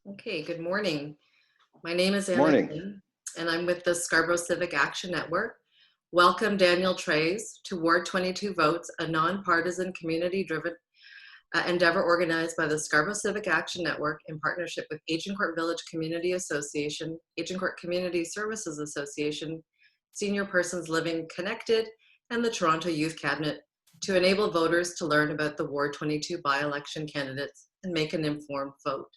Okay, good morning. My name is Anna Morning. King, and I'm with the Scarborough Civic Action Network. Welcome Daniel Trayes to Ward 22 Votes, a nonpartisan community-driven endeavor organized by the Scarborough Civic Action Network in partnership with Agincourt Village Community Association, Agincourt Community Services Association, Senior Persons Living Connected, and the Toronto Youth Cabinet to enable voters to learn about the Ward 22 by-election candidates and make an informed vote.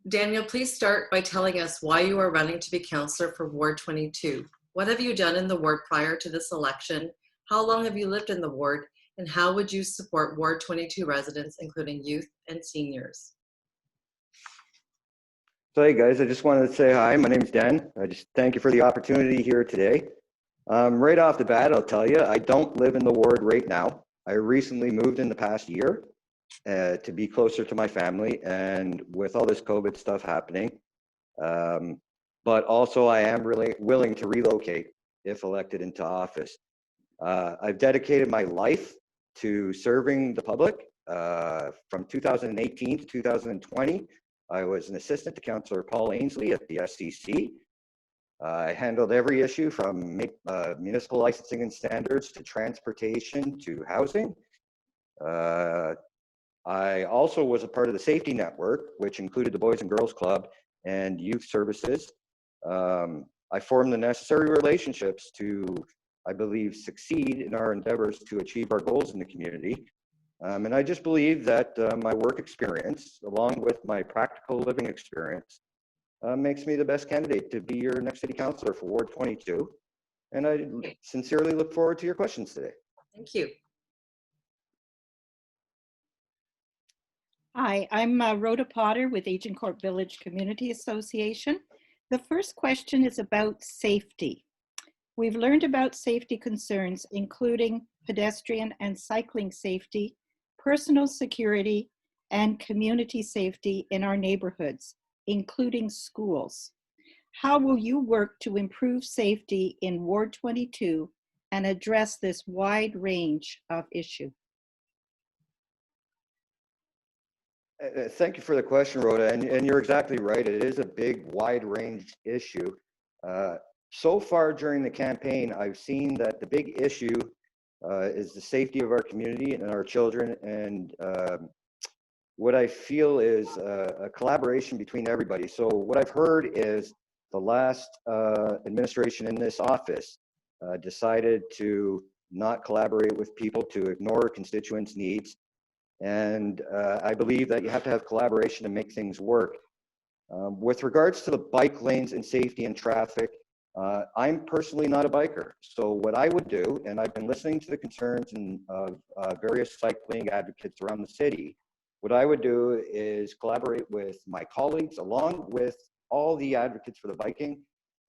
Daniel, please start by telling us why you are running to be councillor for Ward 22. What have you done in the ward prior to this election? How long have you lived in the ward? And how would you support Ward 22 residents, including youth and seniors? So hey guys, I just wanted to say hi. My name's Dan. I just thank you for the opportunity here today. Right off the bat, I'll tell you, I don't live in the ward right now. I recently moved in the past year to be closer to my family, and with all this COVID stuff happening, but also I am really willing to relocate if elected into office. I've dedicated my life to serving the public. From 2018 to 2020, I was an assistant to Councillor Paul Ainsley at the SCC. I handled every issue from municipal licensing and standards to transportation to housing. I also was a part of the safety network, which included the Boys and Girls Club and youth services. I formed the necessary relationships to, I believe, succeed in our endeavors to achieve our goals in the community. And I just believe that my work experience, along with my practical living experience, makes me the best candidate to be your next city councillor for Ward 22. And I sincerely look forward to your questions today. Thank you. Hi, I'm Rhoda Potter with Agincourt Village Community Association. The first question is about safety. We've learned about safety concerns, including pedestrian and cycling safety, personal security, and community safety in our neighborhoods, including schools. How will you work to improve safety in Ward 22 and address this wide range of issues? Thank you for the question, Rhoda, and you're exactly right. It is a big, wide-range issue. So far during the campaign, I've seen that the big issue is the safety of our community and our children, and what I feel is a collaboration between everybody. So what I've heard is the last administration in this office decided to not collaborate with people, to ignore constituents' needs. And I believe that you have to have collaboration to make things work. With regards to the bike lanes and safety and traffic, I'm personally not a biker. So what I would do, and I've been listening to the concerns of various cycling advocates around the city, what I would do is collaborate with my colleagues along with all the advocates for the biking,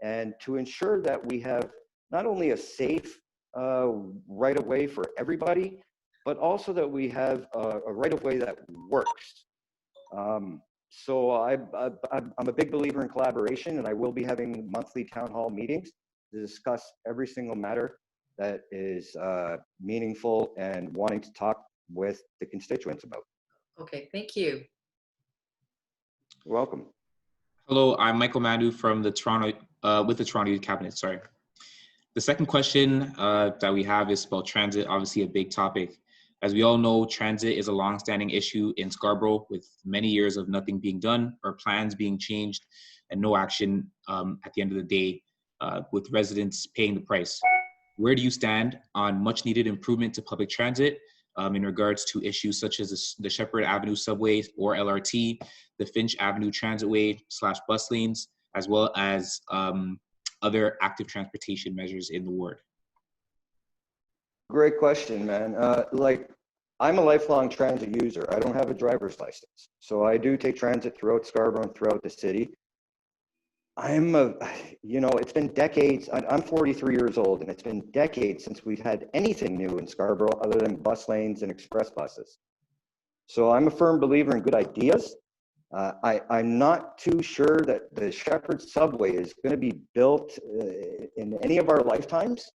and to ensure that we have not only a safe right-of-way for everybody, but also that we have a right-of-way that works. So I'm a big believer in collaboration, and I will be having monthly town hall meetings to discuss every single matter that is meaningful and wanting to talk with the constituents about. Okay, thank you. You're welcome. Hello, I'm Michael Manu from the Toronto, with the Toronto Youth Cabinet, sorry. The second question that we have is about transit, obviously a big topic. As we all know, transit is a long-standing issue in Scarborough, with many years of nothing being done or plans being changed and no action at the end of the day, with residents paying the price. Where do you stand on much needed improvement to public transit in regards to issues such as the Shepherd Avenue subway or LRT, the Finch Avenue transitway / bus lanes, as well as other active transportation measures in the ward? Great question, man. I'm a lifelong transit user. I don't have a driver's license, so I do take transit throughout Scarborough and throughout the city. It's been decades. I'm 43 years old, and it's been decades since we've had anything new in Scarborough other than bus lanes and express buses. So I'm a firm believer in good ideas. I'm not too sure that the Shepherd subway is going to be built in any of our lifetimes.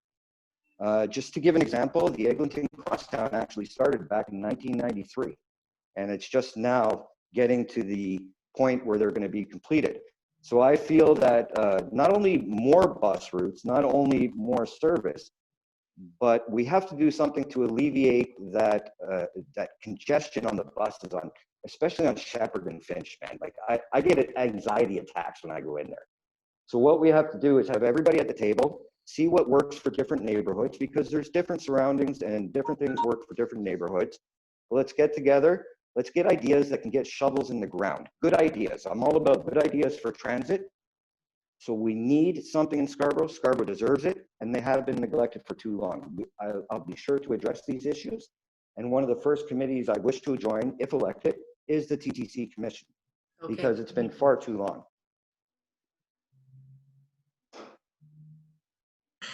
Just to give an example, the Eglinton Crosstown actually started back in 1993, and it's just now getting to the point where they're going to be completed. So I feel that not only more bus routes, not only more service, but we have to do something to alleviate that that congestion on the buses, especially on Shepherd and Finch, man. Like I get anxiety attacks when I go in there. So what we have to do is have everybody at the table, see what works for different neighborhoods, because there's different surroundings and different things work for different neighborhoods. Let's get together. Let's get ideas that can get shovels in the ground. Good ideas. I'm all about good ideas for transit. So we need something in Scarborough. Scarborough deserves it, and they have been neglected for too long. I'll be sure to address these issues. And one of the first committees I wish to join, if elected, is the TTC Commission, because it's been far too long.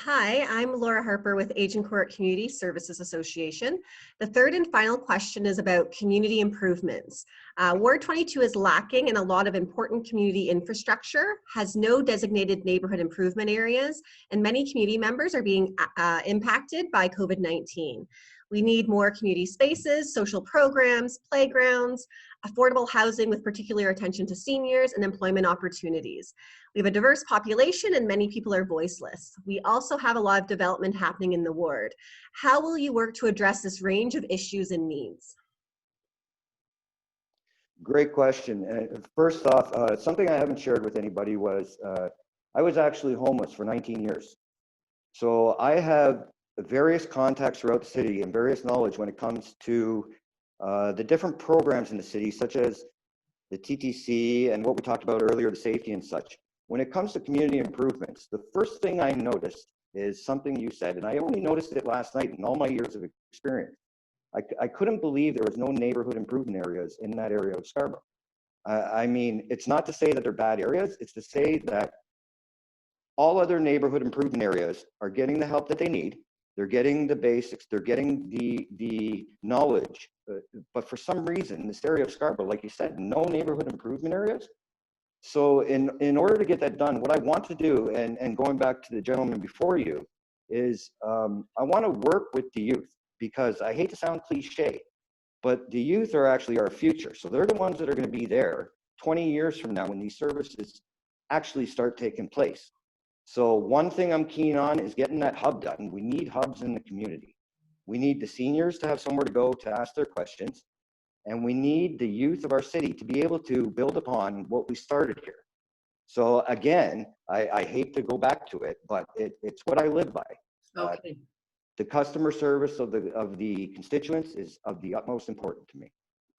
Hi, I'm Laura Harper with Agincourt Community Services Association. The third and final question is about community improvements. Ward 22 is lacking in a lot of important community infrastructure, has no designated neighborhood improvement areas, and many community members are being impacted by COVID-19. We need more community spaces, social programs, playgrounds, affordable housing with particular attention to seniors, and employment opportunities. We have a diverse population and many people are voiceless. We also have a lot of development happening in the ward. How will you work to address this range of issues and needs? Great question. First off, something I haven't shared with anybody was I was actually homeless for 19 years. So I have various contacts throughout the city and various knowledge when it comes to the different programs in the city, such as the TTC and what we talked about earlier, the safety and such. When it comes to community improvements, the first thing I noticed is something you said, and I only noticed it last night in all my years of experience. I couldn't believe there was no neighborhood improvement areas in that area of Scarborough. I mean, it's not to say that they're bad areas, it's to say that all other neighborhood improvement areas are getting the help that they need. They're getting the basics, they're getting the knowledge, but for some reason, in this area of Scarborough, like you said, no neighborhood improvement areas. So in order to get that done, what I want to do, and going back to the gentleman before you, is I want to work with the youth, because I hate to sound cliche, but the youth are actually our future. So they're the ones that are going to be there 20 years from now when these services actually start taking place. So one thing I'm keen on is getting that hub done. We need hubs in the community. We need the seniors to have somewhere to go to ask their questions. And we need the youth of our city to be able to build upon what we started here. So again, I hate to go back to it, but it's what I live by. Okay. The customer service of the constituents is of the utmost importance to me.